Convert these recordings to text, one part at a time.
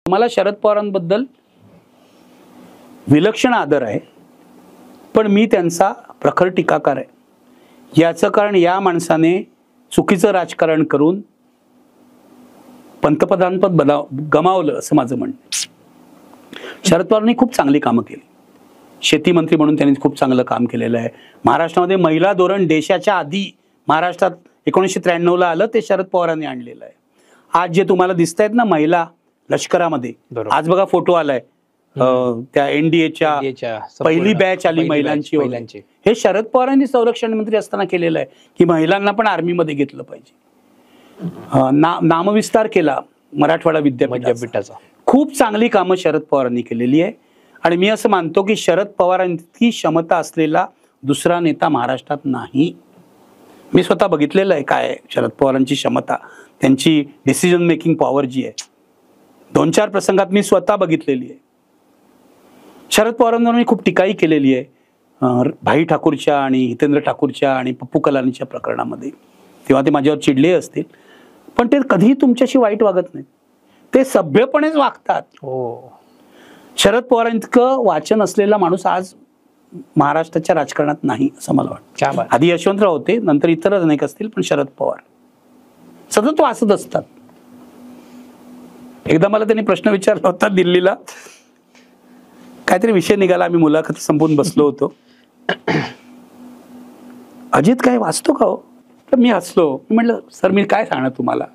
मला शरद पवारांबद्दल विलक्षण आदर आहे, पण मी त्यांचा प्रखर टीकाकार आहे। याचं कारण या माणसाने चुकीचं राजकारण करून पंतप्रधानपद गमावलं असं माझं म्हणणं आहे। शरद पवारांनी खूप चांगली कामं केली। शेती मंत्री म्हणून त्यांनी खूप चांगलं काम केलेलं आहे। महाराष्ट्रामध्ये महिला धोरण देशाच्या आधी महाराष्ट्रात 1993 ला आलं, ते शरद पवारांनी आणलेलं आहे। आज जे तुम्हाला दिसत आहेत ना महिला लष्करामध्ये, आज बघा फोटो आलाय त्या एनडीएच्या पहिली बॅच आली महिलांची, हे शरद पवारांनी संरक्षण मंत्री असताना केलेलं आहे की महिलांना पण आर्मीमध्ये घेतलं पाहिजे। नामविस्तार केला मराठवाडा विद्यापीठाचा। खूप चांगली कामं शरद पवारांनी केलेली आहे आणि मी असं मानतो की शरद पवारांची क्षमता असलेला दुसरा नेता महाराष्ट्रात नाही। मी स्वतः बघितलेलं आहे काय शरद पवारांची क्षमता, त्यांची डिसिजन मेकिंग पॉवर जी आहे, 2-4 प्रसंगात मी स्वतः बघितलेली आहे। शरद पवारांवर मी खूप टीकाही केलेली आहे भाई ठाकूरच्या आणि हितेंद्र ठाकूरच्या आणि पप्पू कलानीच्या प्रकरणामध्ये, तेव्हा ते माझ्यावर चिडले असतील, पण ते कधीही तुमच्याशी वाईट वागत नाही, ते सभ्यपणेच वागतात। शरद पवारांचं वाचन असलेला माणूस आज महाराष्ट्राच्या राजकारणात नाही असं मला वाटतं। आधी यशवंतराव होते, नंतर इतर अनेक असतील, पण शरद पवार सतत वाचत असतात। एकदा मला त्यांनी प्रश्न विचारला होता दिल्लीला, काहीतरी विषय निघाला, आम्ही मुलाखत संपून बसलो होतो, अजित काय वाचतो का हो? तर मी हसलो, मी म्हटलं सर मी काय सांगणार तुम्हाला,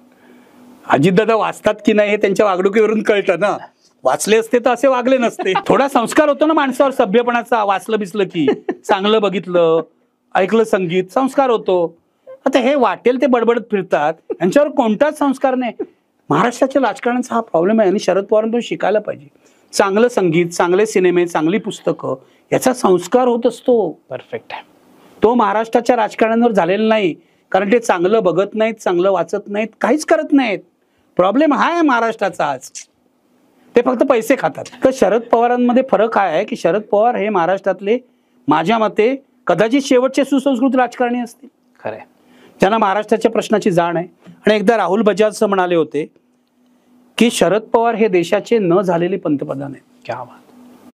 अजितदादा वाचतात की नाही हे त्यांच्या वागणुकीवरून कळतं ना, वाचले असते तर असे वागले नसते। थोडा संस्कार होतो ना माणसावर सभ्यपणाचा, वाचलं बिचलं की, चांगलं बघितलं ऐकलं संगीत, संस्कार होतो। आता हे वाटेल ते बडबडत फिरतात, यांच्यावर कोणताच संस्कार नाही। महाराष्ट्राच्या राजकारणाचा हा प्रॉब्लेम आहे आणि शरद पवारांतून शिकायला पाहिजे। चांगलं संगीत, चांगले सिनेमे, चांगली पुस्तकं, याचा संस्कार होत असतो। परफेक्ट आहे तो महाराष्ट्राच्या राजकारणावर झालेला नाही, कारण ते चांगलं बघत नाहीत, चांगलं वाचत नाहीत, काहीच करत नाहीत। प्रॉब्लेम हा आहे महाराष्ट्राचा आज, ते फक्त पैसे खातात। तर शरद पवारांमध्ये फरक हा आहे की शरद पवार हे महाराष्ट्रातले माझ्या मते कदाचित शेवटचे सुसंस्कृत राजकारणी असतील, खरं त्यांना महाराष्ट्राच्या प्रश्नाची जाण आहे। आणि एकदा राहुल बजाज म्हणाले होते की शरद पवार हे देशाचे न झालेले पंतप्रधान आहेत। क्या बात।